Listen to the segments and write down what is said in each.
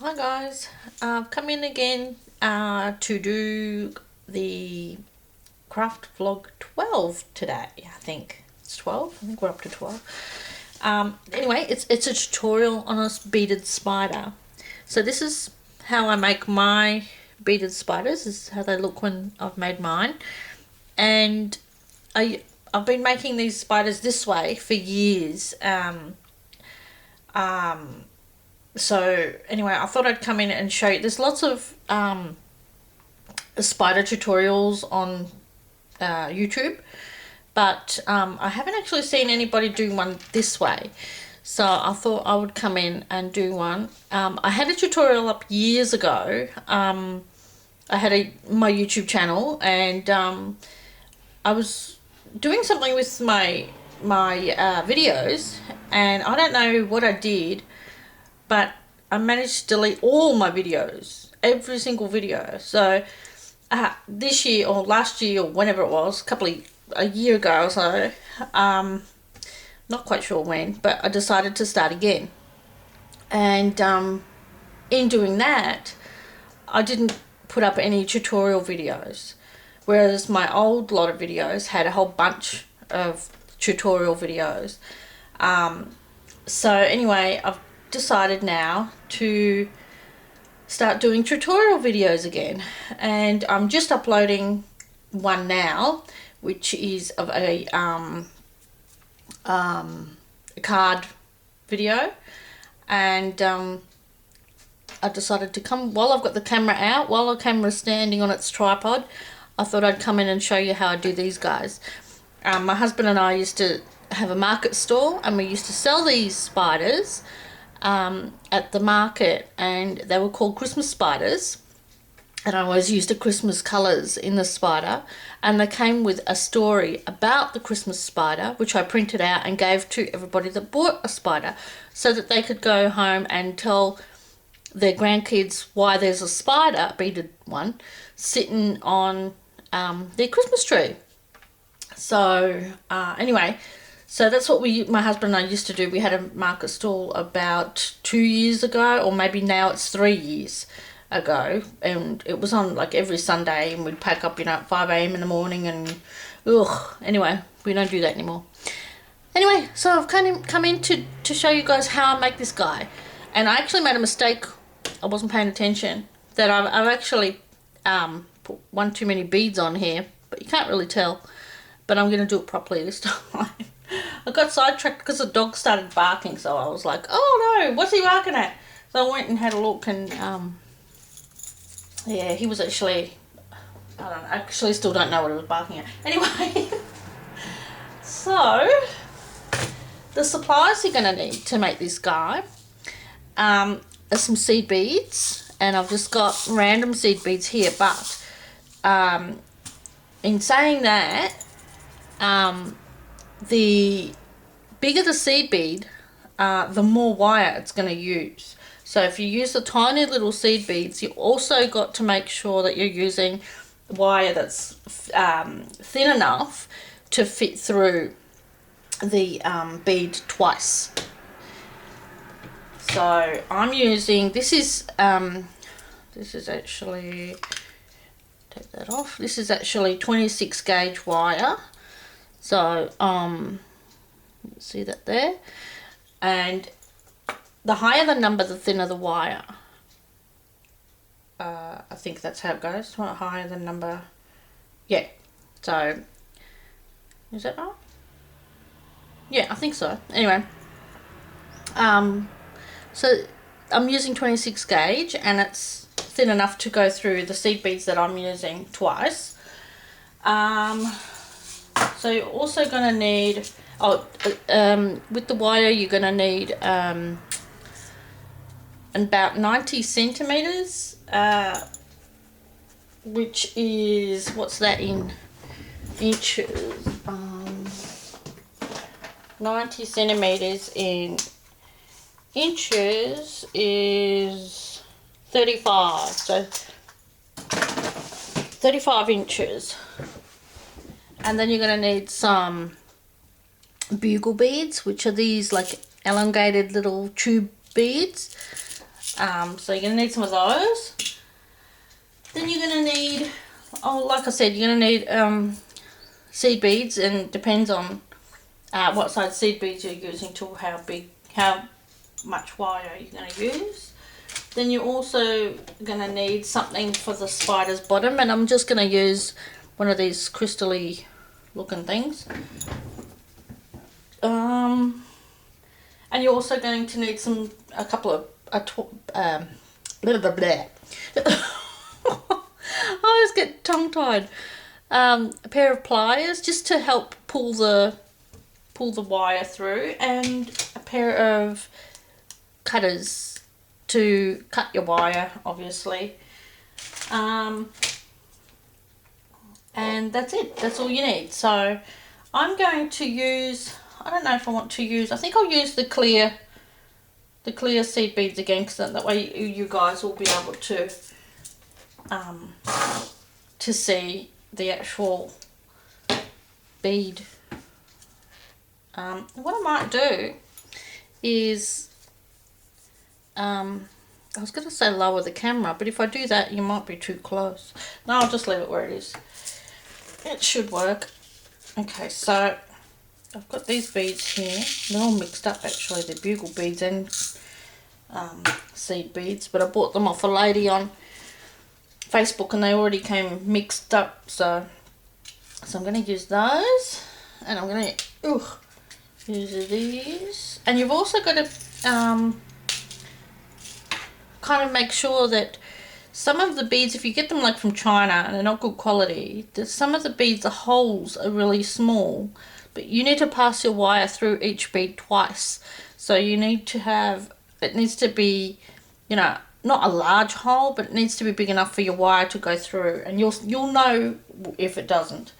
Hi guys, I've come in again to do the craft vlog 12 today. I think it's 12. I think we're up to 12. Anyway, it's a tutorial on a beaded spider. So this is how I make my beaded spiders. This is how they look when I've made mine. And I've been making these spiders this way for years. So anyway, I thought I'd come in and show you. There's lots of spider tutorials on YouTube, but I haven't actually seen anybody do one this way. So I thought I would come in and do one. I had a tutorial up years ago. I had my YouTube channel, and I was doing something with my videos, and I don't know what I did, but I managed to delete all my videos, every single video. So this year or last year or whenever it was, a year ago or so, not quite sure when, but I decided to start again. And in doing that, I didn't put up any tutorial videos, whereas my old lot of videos had a whole bunch of tutorial videos. So anyway, I've decided now to start doing tutorial videos again, and I'm just uploading one now, which is of a card video. And I decided to come, while I've got the camera out, while the camera's standing on its tripod, I thought I'd come in and show you how I do these guys. My husband and I used to have a market stall, and we used to sell these spiders at the market, and they were called Christmas spiders, and I always used the Christmas colours in the spider, and they came with a story about the Christmas spider, which I printed out and gave to everybody that bought a spider, so that they could go home and tell their grandkids why there's a spider, a beaded one, sitting on their Christmas tree. So anyway, so that's what my husband and I used to do. We had a market stall about 2 years ago, or maybe now it's 3 years ago, and it was on like every Sunday, and we'd pack up, at 5 a.m. in the morning, and anyway, we don't do that anymore. Anyway, so I've come in to show you guys how I make this guy, and I actually made a mistake. I wasn't paying attention that I've actually put one too many beads on here, but you can't really tell. But I'm going to do it properly this time. I got sidetracked because the dog started barking, so I was like, oh no, what's he barking at? So I went and had a look, and yeah, he was actually, I actually still don't know what he was barking at. Anyway, so the supplies you're going to need to make this guy are some seed beads, and I've just got random seed beads here, but in saying that, the bigger the seed bead, the more wire it's going to use. So if you use the tiny little seed beads, you also got to make sure that you're using wire that's thin enough to fit through the bead twice. So I'm using, this is actually, take that off, this is actually 26 gauge wire. So see that there, and the higher the number, the thinner the wire. I think that's how it goes. The higher the number, yeah. So is that right? Yeah, I think so. Anyway, so I'm using 26 gauge, and it's thin enough to go through the seed beads that I'm using twice. So you're also going to need, with the wire, you're going to need about 90 centimeters, which is, what's that in inches? 90 centimeters in inches is 35, so 35 inches. And then you're going to need some bugle beads, which are these like elongated little tube beads. So you're going to need some of those. Then you're going to need, oh, like I said, you're going to need seed beads, and it depends on what size seed beads you're using to how much wire you're going to use. Then you're also going to need something for the spider's bottom, and I'm just going to use one of these crystally looking things. And you're also going to need a couple of blah, blah, blah. I always get tongue-tied. A pair of pliers just to help pull the wire through, and a pair of cutters to cut your wire, obviously. And that's it. That's all you need. So I'm going to use, I don't know if I want to use, I think I'll use the clear seed beads again, because that way you guys will be able to see the actual bead. What I might do is, I was going to say lower the camera, but if I do that you might be too close. No, I'll just leave it where it is. It should work. Okay, so I've got these beads here. They're all mixed up actually. They're bugle beads and seed beads, but I bought them off a lady on Facebook and they already came mixed up. So I'm going to use those, and I'm going to use these. And you've also got to kind of make sure that some of the beads, if you get them like from China and they're not good quality, some of the beads, the holes are really small, but you need to pass your wire through each bead twice. So you need to have, it needs to be, you know, not a large hole, but it needs to be big enough for your wire to go through, and you'll know if it doesn't.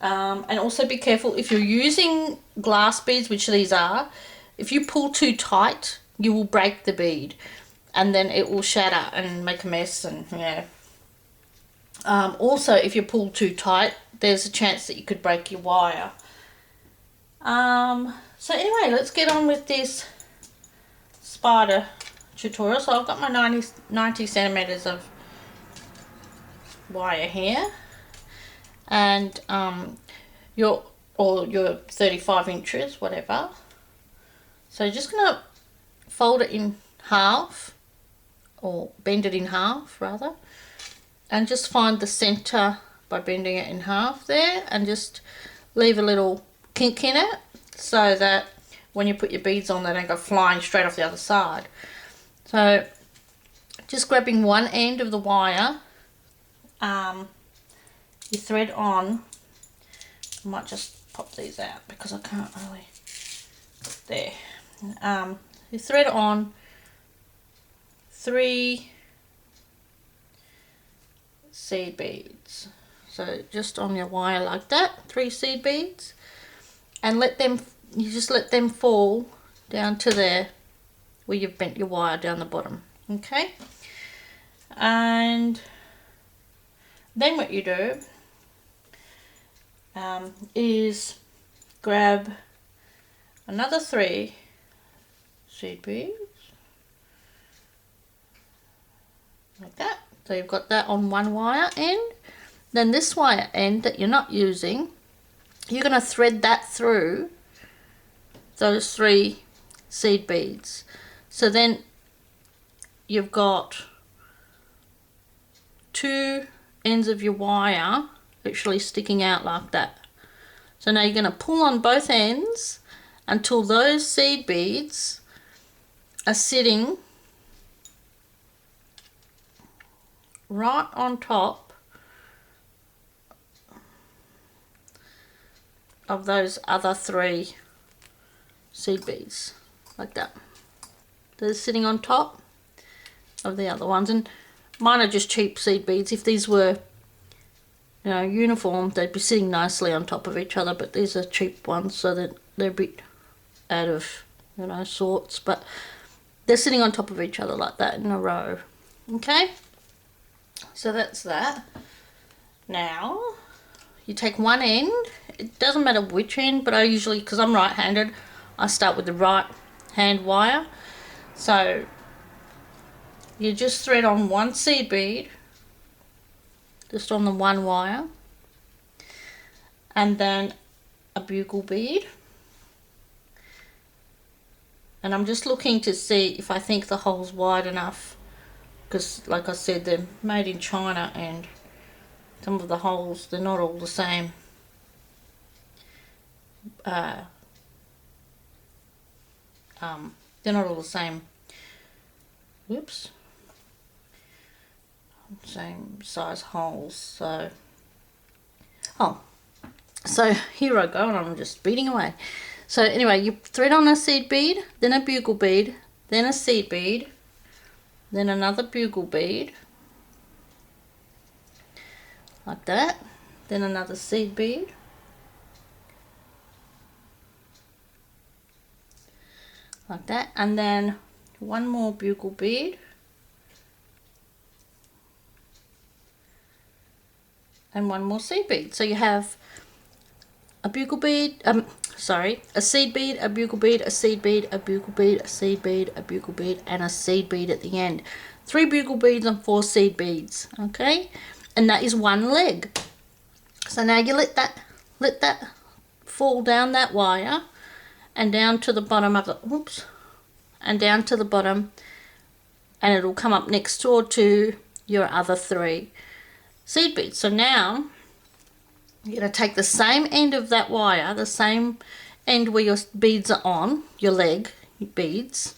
And also be careful if you're using glass beads, which these are. If you pull too tight, you will break the bead, and then it will shatter and make a mess. And yeah. Also, if you pull too tight, there's a chance that you could break your wire. So anyway, let's get on with this spider tutorial. So I've got my 90 centimeters of wire here, and your 35 inches, whatever. So you're just gonna fold it in half, or bend it in half rather, and just find the center by bending it in half there, and just leave a little kink in it so that when you put your beads on, they don't go flying straight off the other side. So just grabbing one end of the wire, you thread on, I might just pop these out because I can't really, there. You thread on 3 seed beads. So just on your wire like that, 3 seed beads, and you just let them fall down to there where you've bent your wire down the bottom. Okay, and then what you do is grab another 3 seed beads like that. So you've got that on one wire end. Then this wire end that you're not using, you're going to thread that through those 3 seed beads. So then you've got 2 ends of your wire literally sticking out like that. So now you're going to pull on both ends until those seed beads are sitting right on top of those other 3 seed beads, like that. They're sitting on top of the other ones, and mine are just cheap seed beads. If these were, you know, uniform, they'd be sitting nicely on top of each other, but these are cheap ones, so that they're a bit out of, you know, sorts, but they're sitting on top of each other like that in a row. Okay, so that's that. Now you take one end, it doesn't matter which end, but I usually, because I'm right-handed, I start with the right hand wire. So you just thread on one seed bead, just on the one wire, and then a bugle bead. And I'm just looking to see if I think the hole's wide enough, because like I said, they're made in China and some of the holes, they're not all the same. They're not all the same. Whoops. Same size holes. So, so here I go, and I'm just beading away. So anyway, you thread on a seed bead, then a bugle bead, then a seed bead, then another bugle bead, like that, then another seed bead, like that, and then one more bugle bead, and one more seed bead. So you have a bugle bead, a seed bead, a bugle bead, a seed bead, a bugle bead, a seed bead, a bugle bead, and a seed bead at the end. 3 bugle beads and 4 seed beads, okay? And that is one leg. So now you let that fall down that wire and down to the bottom of the, whoops, and down to the bottom, and it'll come up next door to your other 3 seed beads. So now you're going to take the same end of that wire, the same end where your beads are on, your leg beads,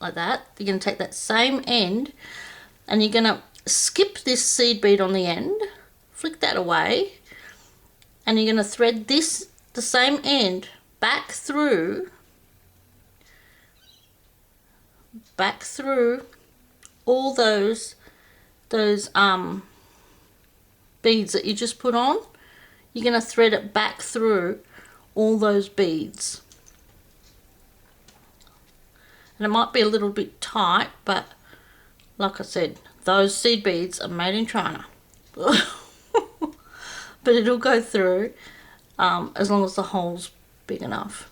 like that. You're going to take that same end and you're going to skip this seed bead on the end, flick that away, and you're going to thread this, the same end, back through all those beads that you just put on. You're going to thread it back through all those beads. And it might be a little bit tight, but like I said, those seed beads are made in China. But it'll go through as long as the hole's big enough.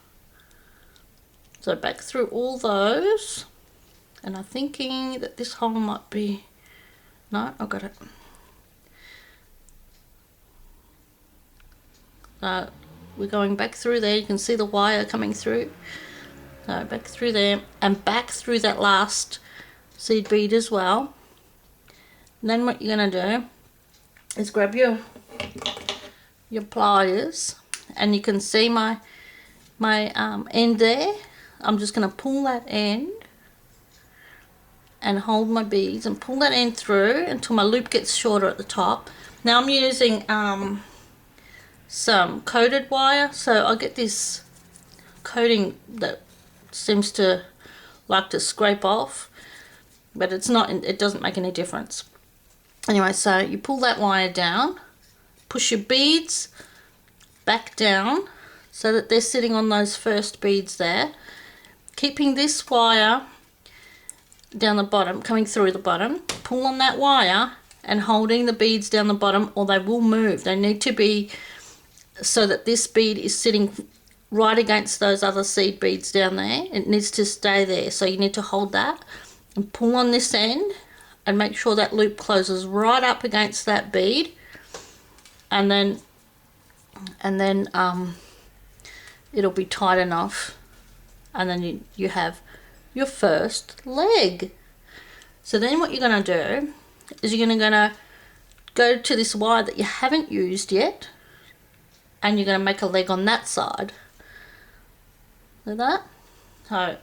So back through all those. And I'm thinking that this hole might be... No, I got it. We're going back through there. You can see the wire coming through. So back through there and back through that last seed bead as well. And then what you're going to do is grab your pliers, and you can see my end there. I'm just going to pull that end and hold my beads and pull that end through until my loop gets shorter at the top. Now I'm using some coated wire, so I get this coating that seems to like to scrape off, but it's not, it doesn't make any difference. Anyway, so you pull that wire down, push your beads back down so that they're sitting on those first beads there, keeping this wire down the bottom, coming through the bottom. Pull on that wire and holding the beads down the bottom, or they will move. They need to be so that this bead is sitting right against those other seed beads down there. It needs to stay there, so you need to hold that and pull on this end and make sure that loop closes right up against that bead, and then it'll be tight enough, and then you have your first leg. So then what you're going to do is you're going to go to this wire that you haven't used yet, and you're going to make a leg on that side. Like that. So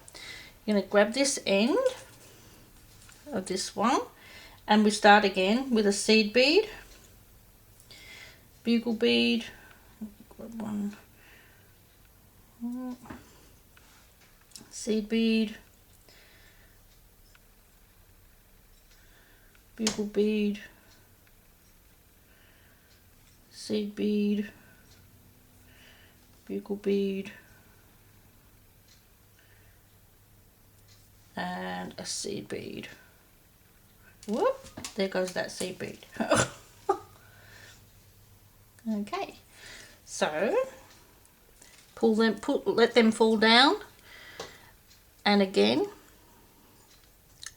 you're going to grab this end of this one, and we start again with a seed bead, bugle bead, grab one, seed bead, bugle bead, seed bead, bugle bead, and a seed bead. Whoop, there goes that seed bead. Okay, so let them fall down, and again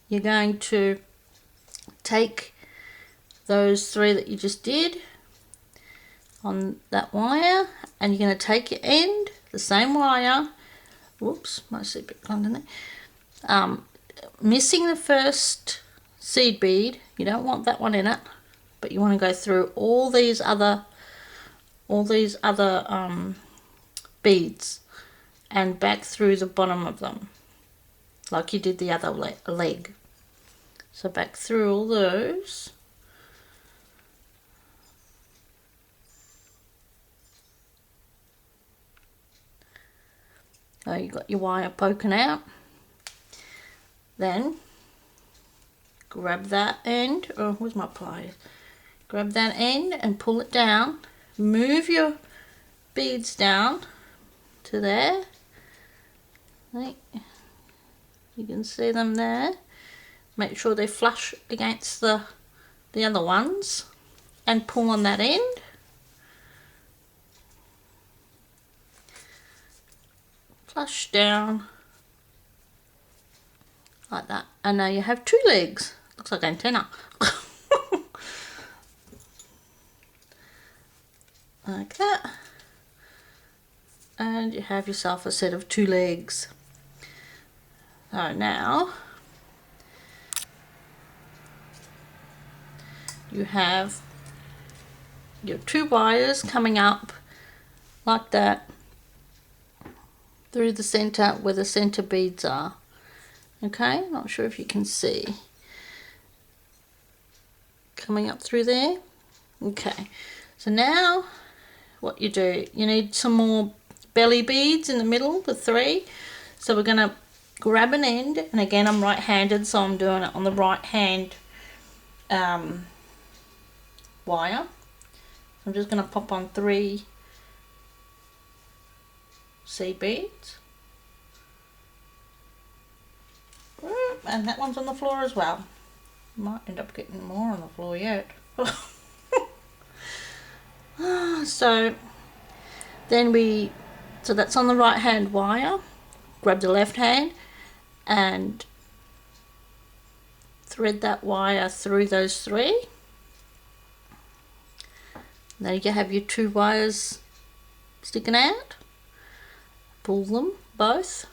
you're going to take those 3 that you just did on that wire, and you're going to take your end, the same wire, whoops, my seed bead gone in there, missing the first seed bead. You don't want that one in it, but you want to go through all these other beads and back through the bottom of them like you did the other leg. So back through all those. So you've got your wire poking out. Then grab that end, oh, where's my pliers? Grab that end and pull it down. Move your beads down to there. Right. You can see them there. Make sure they flush against the other ones and pull on that end. Flush down like that, and now you have 2 legs. Looks like an antenna. Like that, and you have yourself a set of 2 legs. So now you have your 2 wires coming up like that through the center where the center beads are. Okay, not sure if you can see. Coming up through there. Okay, so now what you do, you need some more belly beads in the middle, the 3. So we're going to grab an end, and again I'm right-handed, so I'm doing it on the right hand wire. I'm just going to pop on 3 seed beads, and that one's on the floor as well. Might end up getting more on the floor yet. So that's on the right hand wire. Grab the left hand and thread that wire through those 3. Now you have your 2 wires sticking out. Pull them both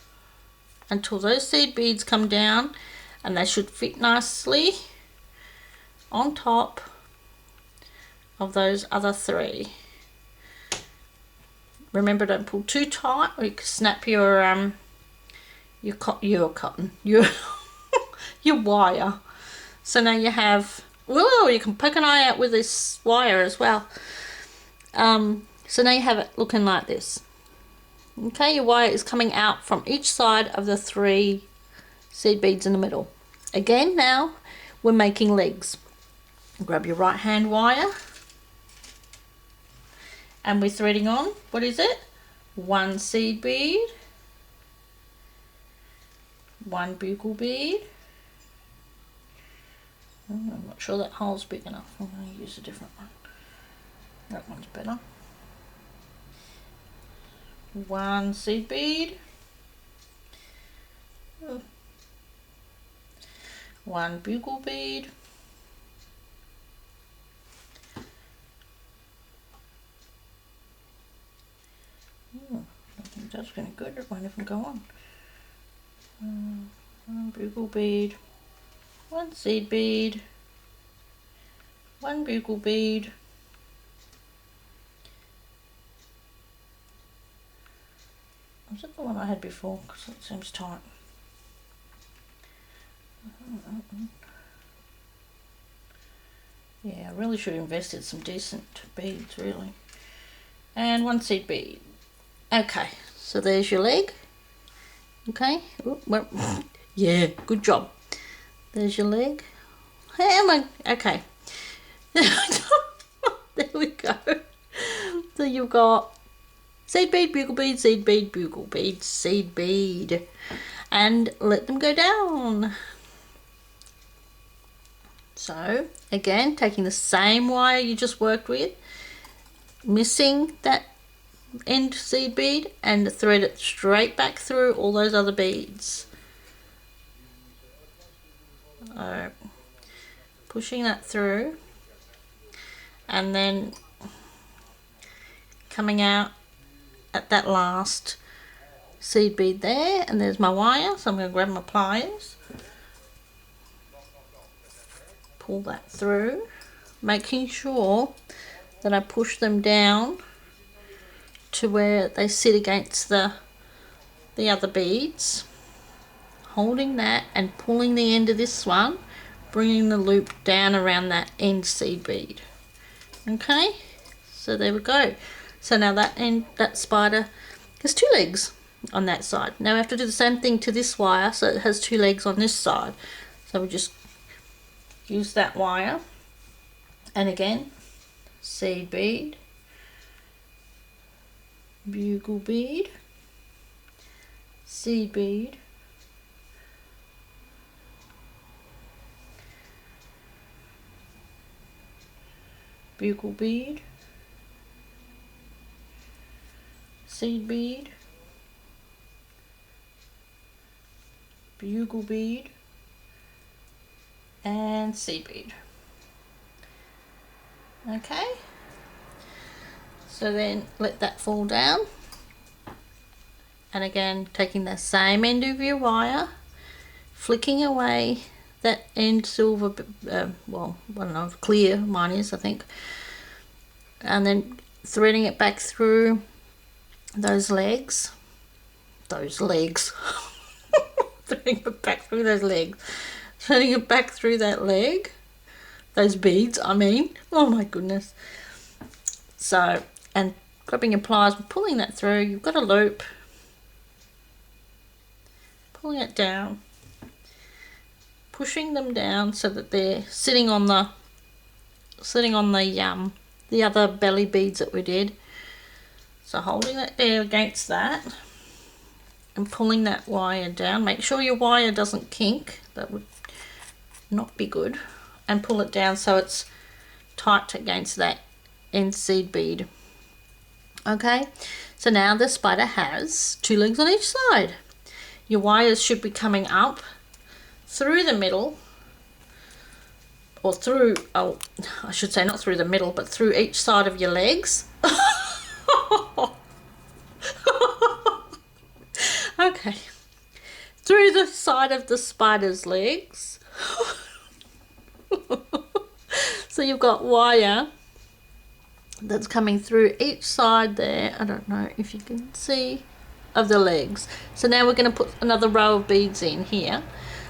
until those seed beads come down, and they should fit nicely on top of those other 3. Remember, don't pull too tight or you can snap your wire. So now you have, whoa, you can poke an eye out with this wire as well. So now you have it looking like this. Okay, your wire is coming out from each side of the 3 seed beads in the middle. Again, now we're making legs. Grab your right hand wire, and we're threading on, what is it? 1 seed bead, 1 bugle bead. I'm not sure that hole's big enough. I'm going to use a different one. That one's better. 1 seed bead, 1 bugle bead, I think that's going to be good. It won't even go on. 1 bugle bead, 1 seed bead, 1 bugle bead, was it the one I had before? Because it seems tight. Yeah, I really should have invested some decent beads, really. And 1 seed bead. Okay, so there's your leg. Okay, well, yeah, good job. There's your leg. Hey, am I? Okay. There we go. So you've got seed bead, bugle bead, seed bead, bugle bead, seed bead, and let them go down. So again, taking the same wire you just worked with, missing that end seed bead, and thread it straight back through all those other beads. So pushing that through and then coming out at that last seed bead there, and there's my wire, so I'm going to grab my pliers, pull that through, making sure that I push them down to where they sit against the other beads, holding that and pulling the end of this one, bringing the loop down around that end seed bead. Okay, so there we go. So now that spider has 2 legs on that side. Now we have to do the same thing to this wire, so it has 2 legs on this side. So we just use that wire, and again, seed bead, bugle bead, seed bead, bugle bead, seed bead, bugle bead, and seed bead. Okay, so then let that fall down, and again taking the same end of your wire, flicking away that end silver, well, I don't know, clear, mine is I think, and then threading it back through those legs, threading it back through those legs, threading it back through that leg, those beads I mean, oh my goodness. So, and grabbing your pliers, pulling that through, you've got a loop, pulling it down, pushing them down so that they're sitting on the other belly beads that we did. So holding that there against that and pulling that wire down. Make sure your wire doesn't kink, that would not be good, and pull it down so it's tight against that end seed bead. Okay, so now the spider has 2 legs on each side. Your wires should be coming up through the middle, or through, oh, I should say not through the middle, but through each side of your legs. Okay, through the side of the spider's legs. So you've got wire that's coming through each side there. I don't know if you can see, of the legs. So now we're going to put another row of beads in here.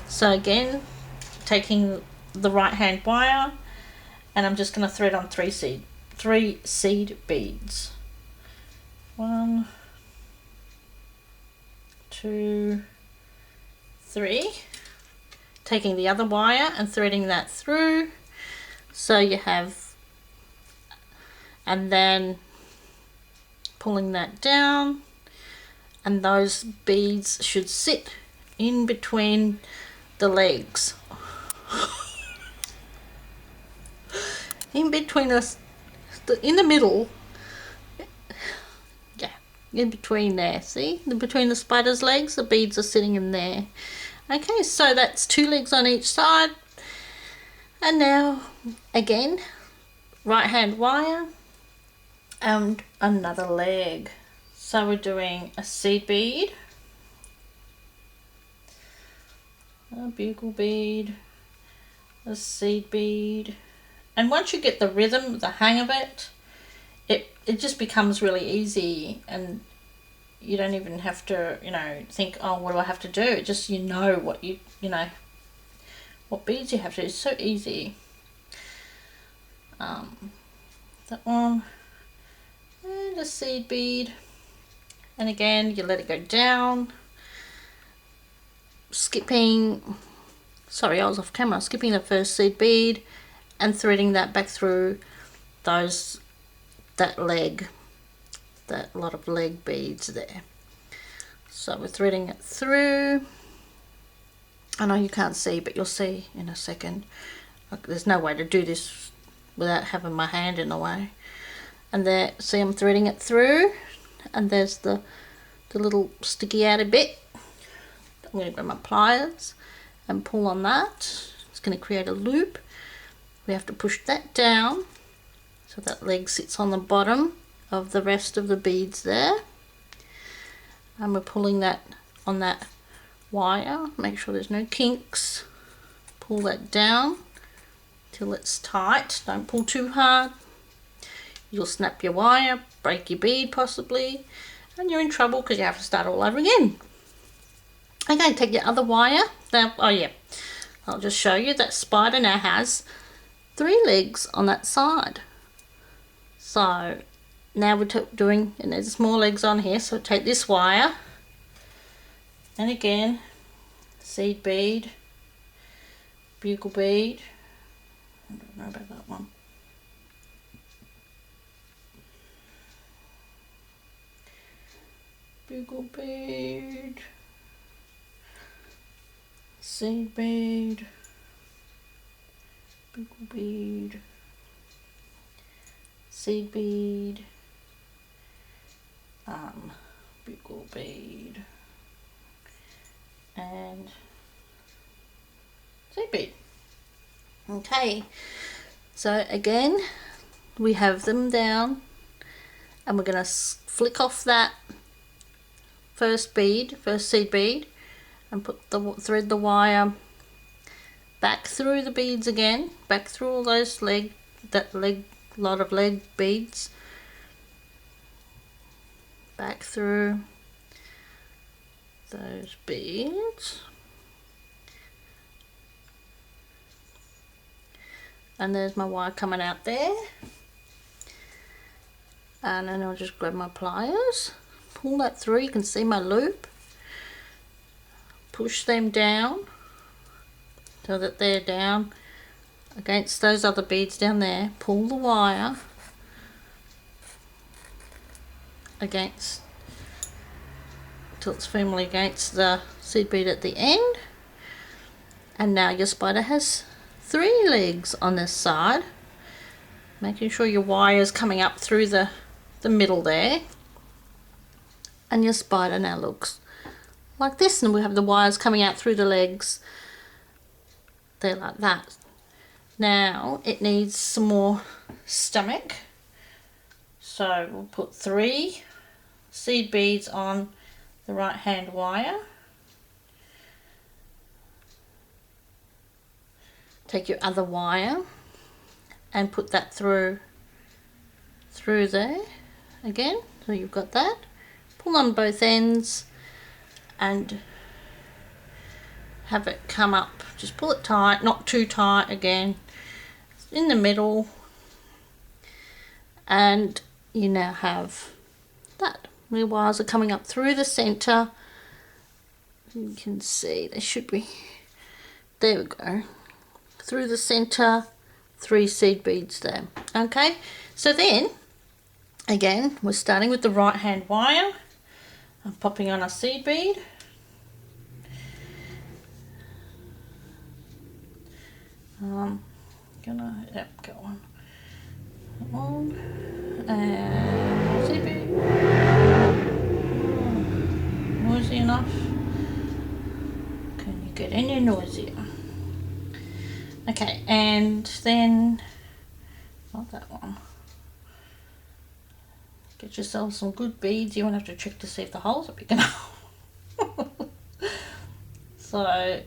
So again, taking the right hand wire, and I'm just going to thread on 3 seed beads. 1, 2, 3. Taking the other wire and threading that through, so you have, and then pulling that down, and those beads should sit in between the legs. In between us, in the middle, yeah, in between there, see, between the spider's legs, the beads are sitting in there. Okay, so that's 2 legs on each side, and now again, right hand wire and another leg. So we're doing a seed bead, a bugle bead, a seed bead, and once you get the rhythm, the hang of it, it just becomes really easy, and you don't even have to, you know, think, oh, what do I have to do? It just, you know what you know what beads you have to do. It's so easy. That one, and a seed bead, and again you let it go down, skipping, sorry, I was off camera, skipping the first seed bead and threading that back through that leg, that lot of leg beads there. So we're threading it through. I know you can't see, but you'll see in a second. There's no way to do this without having my hand in the way. And there, see, I'm threading it through, and there's the little sticky outer bit. I'm going to grab my pliers and pull on that. It's going to create a loop. We have to push that down so that leg sits on the bottom of the rest of the beads there. And we're pulling that on that wire. Make sure there's no kinks. Pull that down till it's tight. Don't pull too hard. You'll snap your wire, break your bead possibly, and you're in trouble because you have to start all over again. Okay, take your other wire. Now, oh yeah, I'll just show you that spider now has 3 legs on that side. So now we're doing, and there's more legs on here, so take this wire, and again, seed bead, bugle bead, I don't know about that one. Bugle bead, seed bead, bugle bead, seed bead, bugle bead, and seed bead. Okay, so again we have them down, and we're going to flick off that first seed bead, and thread the wire back through the beads again, back through all those lot of leg beads, back through those beads, and there's my wire coming out there, and then I'll just grab my pliers, pull that through. You can see my loop, push them down so that they're down against those other beads down there, pull the wire against till it's firmly against the seed bead at the end, and now your spider has 3 legs on this side, making sure your wire is coming up through the middle there, and your spider now looks like this, and we have the wires coming out through the legs there like that. Now it needs some more stomach, so we'll put 3 seed beads on the right hand wire. Take your other wire and put that through there again, so you've got that. Pull on both ends and have it come up. Just pull it tight, not too tight again, in the middle, and you now have that. The wires are coming up through the center. You can see they should be, there we go, through the center, 3 seed beads there. Okay, so then again we're starting with the right hand wire. I'm popping on a seed bead, go on, and seed bead. Noisy enough? Can you get any noisier? Okay, and then not that one. Get yourself some good beads. You won't have to check to see if the holes are big enough. So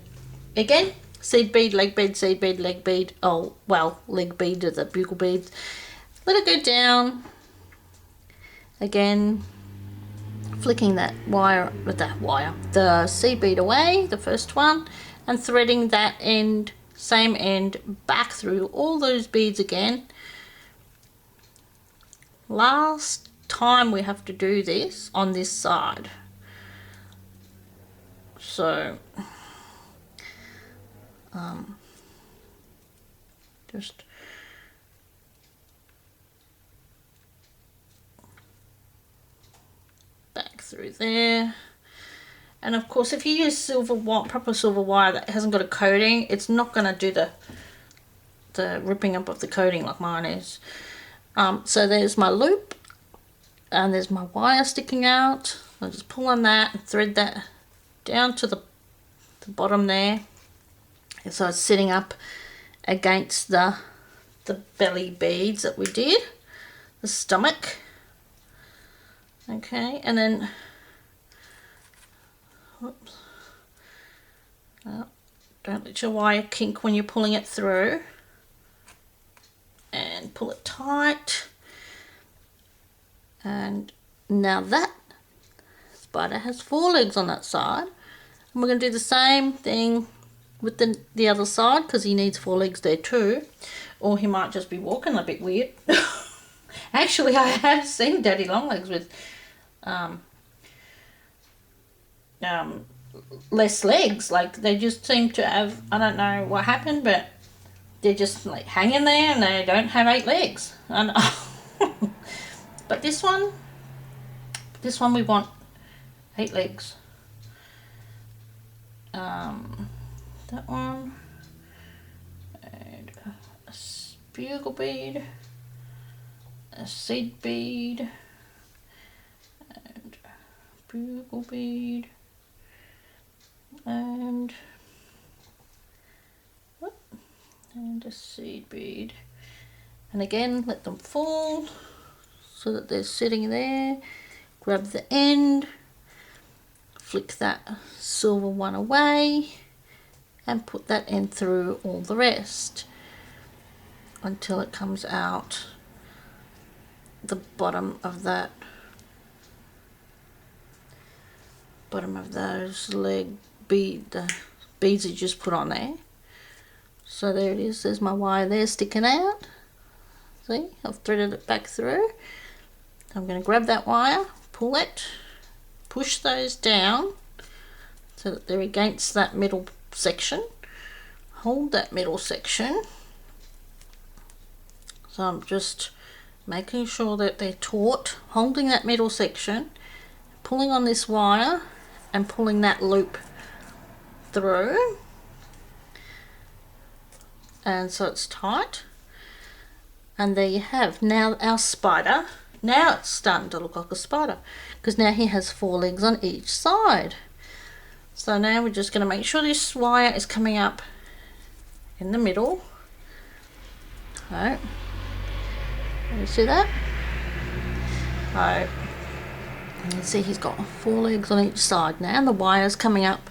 again, seed bead, leg bead, seed bead, leg bead. Oh well, leg bead are the bugle beads. Let it go down. Again, flicking that wire with the seed bead away, the first one, and threading that end, same end, back through all those beads again. Last time we have to do this on this side, so just back through there. And of course, if you use proper silver wire that hasn't got a coating, it's not going to do the ripping up of the coating like mine is. So there's my loop, and there's my wire sticking out. I'll just pull on that and thread that down to the bottom there, So it's sitting up against the belly beads that we did, the stomach. Okay, and then, whoops, oh, don't let your wire kink when you're pulling it through, and pull it tight. And now that spider has 4 legs on that side, and we're going to do the same thing with the other side, because he needs 4 legs there too, or he might just be walking a bit weird. Actually, I have seen daddy longlegs with less legs. Like, they just seem to have, I don't know what happened, but they're just like hanging there and they don't have 8 legs. And but this one we want 8 legs. That one, and a bugle bead, a seed bead, and bugle bead, and a seed bead. And again, let them fall so that they're sitting there. Grab the end, flick that silver one away, and put that end through all the rest until it comes out the bottom of that, bottom of those leg bead, the beads you just put on there. So there it is, there's my wire there sticking out. See, I've threaded it back through. I'm going to grab that wire, pull it, push those down so that they're against that middle section. Hold that middle section. So I'm just making sure that they're taut, holding that middle section, pulling on this wire and pulling that loop through. And so it's tight. And there you have now our spider. Now it's starting to look like a spider, because now he has 4 legs on each side. So now we're just going to make sure this wire is coming up in the middle. Right. You see that? Right. You can see he's got 4 legs on each side now, and the wire's coming up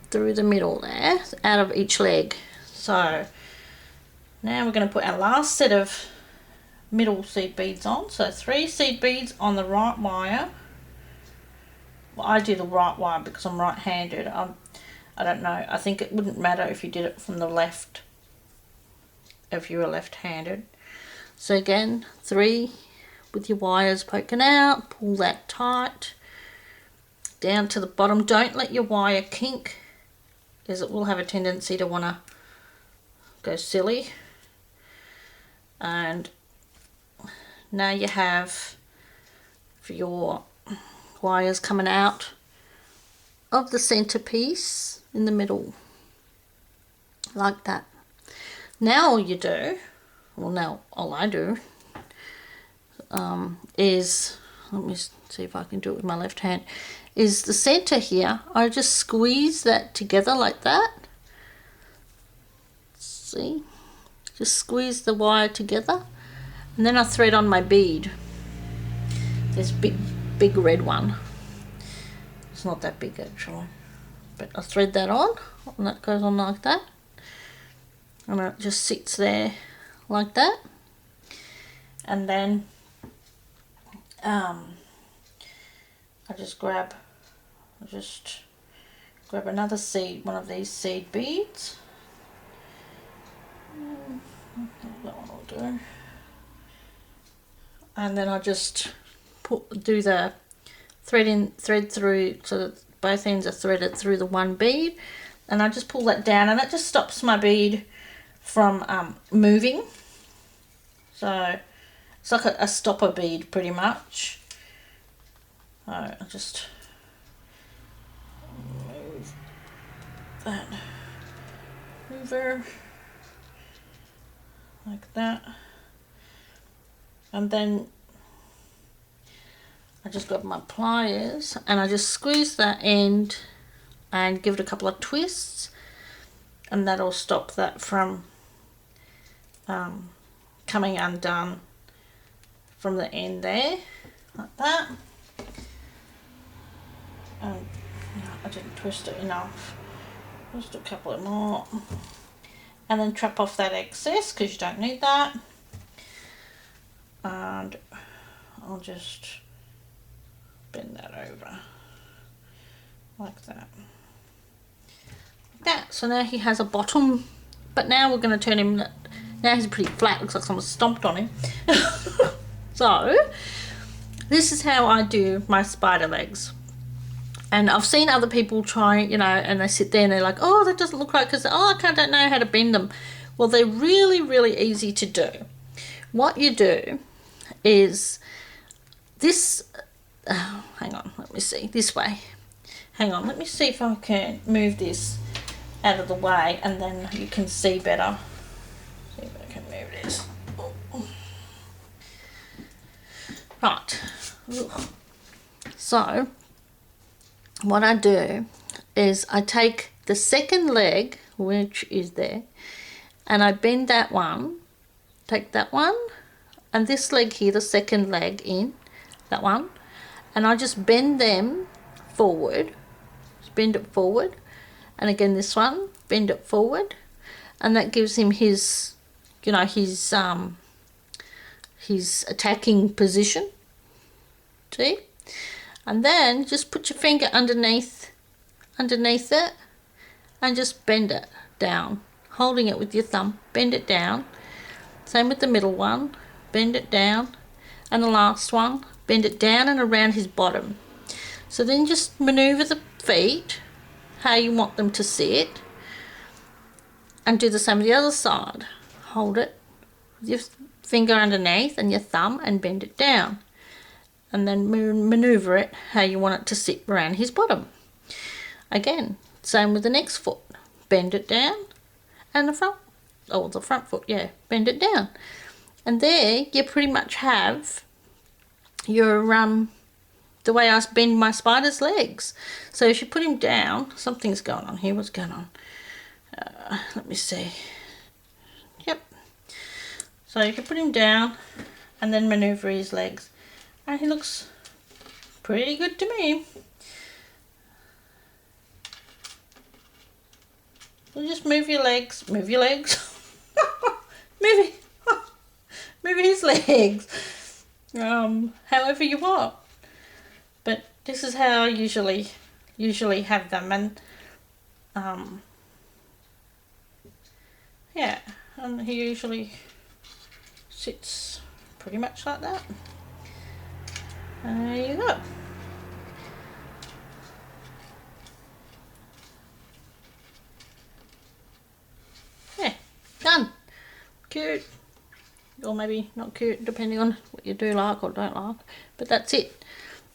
through the middle there, out of each leg. So now we're going to put our last set of middle seed beads on. So 3 seed beads on the right wire. Well, I do the right wire because I'm right-handed. I don't know. I think it wouldn't matter if you did it from the left, if you were left-handed. So again, 3 with your wires poking out. Pull that tight down to the bottom. Don't let your wire kink, because it will have a tendency to want to go silly. And now you have for your wires coming out of the centerpiece in the middle, like that. Now all you do, well, now all I do is, let me see if I can do it with my left hand, is the center here, I just squeeze that together like that. See, just squeeze the wire together, and then I thread on my bead. This big red one. It's not that big actually, but I thread that on, and that goes on like that, and it just sits there like that. And then I just grab another seed, one of these seed beads. That one will do. And then I just do the thread through so that both ends are threaded through the one bead, and I just pull that down, and that just stops my bead from moving. So it's like a stopper bead pretty much. So I just move that over like that, and then I just grab my pliers and I just squeeze that end and give it a couple of twists, and that'll stop that from coming undone from the end there, like that. No, I didn't twist it enough. Just a couple of more, and then trap off that excess because you don't need that. And I'll just bend that over like that. So now he has a bottom, but now we're going to turn him. Now he's pretty flat. Looks like someone stomped on him. So this is how I do my spider legs. And I've seen other people try, you know, and they sit there and they're like, oh, that doesn't look right because, oh, I don't know how to bend them. Well, they're really, really easy to do. What you do is this, hang on, let me see, this way. Hang on, let me see if I can move this out of the way and then you can see better. See if I can move this. Right. Ugh. So what I do is I take the second leg, which is there, and I bend that one, take that one, and this leg here, the second leg in, that one, and I just bend them forward, just bend it forward, and again this one, bend it forward, and that gives him his, you know, his attacking position, see? And then just put your finger underneath it and just bend it down, holding it with your thumb, bend it down. Same with the middle one, bend it down, and the last one, bend it down and around his bottom. So then just maneuver the feet how you want them to sit and do the same with the other side. Hold it with your finger underneath and your thumb and bend it down. And then maneuver it how you want it to sit around his bottom. Again, same with the next foot. Bend it down and the front foot, yeah, bend it down. And there you pretty much have your, the way I bend my spider's legs. So if you put him down, something's going on here, what's going on? Let me see. Yep. So you can put him down and then maneuver his legs. And he looks pretty good to me. So just move your legs, move his legs, however you want. But this is how I usually have them, and yeah, and he usually sits pretty much like that. There you go. Yeah, done. Cute. Or maybe not cute, depending on what you do like or don't like. But that's it.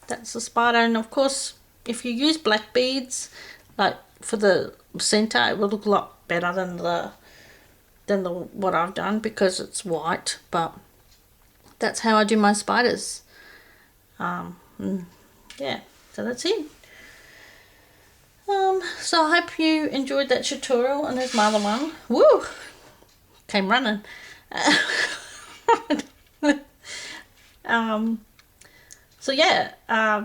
That's the spider. And of course, if you use black beads, like for the center, it will look a lot better than the what I've done because it's white. But that's how I do my spiders. Yeah, so that's it. So I hope you enjoyed that tutorial, and there's my other one. Woo! Came running. So yeah,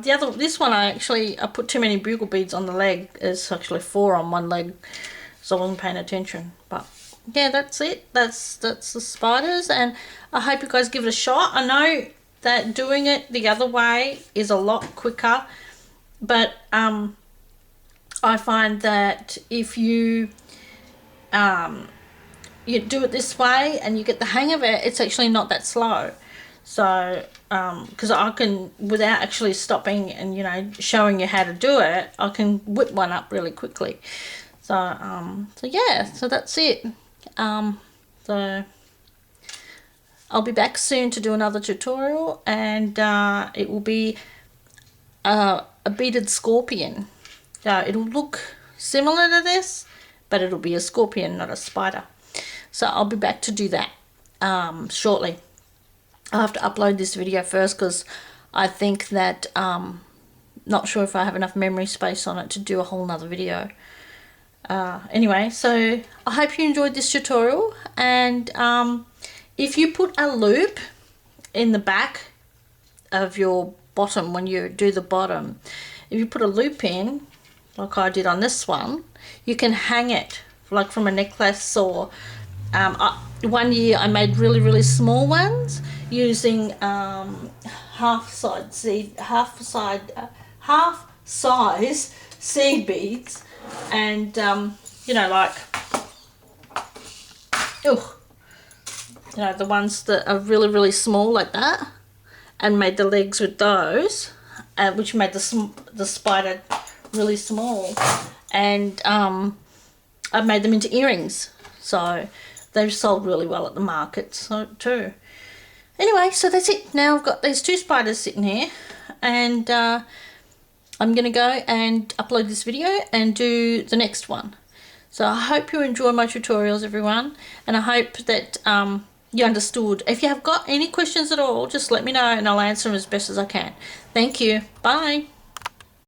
this one I put too many bugle beads on the leg. It's actually 4 on one leg, so I wasn't paying attention. But yeah, that's it. That's the spiders, and I hope you guys give it a shot. I know that doing it the other way is a lot quicker, but I find that if you do it this way and you get the hang of it, it's actually not that slow. So because I can, without actually stopping and, you know, showing you how to do it, I can whip one up really quickly. So yeah, so that's it. So I'll be back soon to do another tutorial, and it will be a beaded scorpion. It'll look similar to this, but it'll be a scorpion, not a spider. So I'll be back to do that shortly. I'll have to upload this video first because I think that not sure if I have enough memory space on it to do a whole nother video. Anyway, so I hope you enjoyed this tutorial, and if you put a loop in the back of your bottom, when you do the bottom, if you put a loop in like I did on this one, you can hang it like from a necklace. Or one year I made really small ones using half size seed beads, and you know, like, you know, the ones that are really small like that, and made the legs with those, which made the spider really small, and I've made them into earrings, so they've sold really well at the market, so too. Anyway, so that's it. Now I've got these 2 spiders sitting here, and I'm gonna go and upload this video and do the next one. So I hope you enjoy my tutorials, everyone, and I hope that you understood. If you have got any questions at all, just let me know and I'll answer them as best as I can. Thank you. Bye.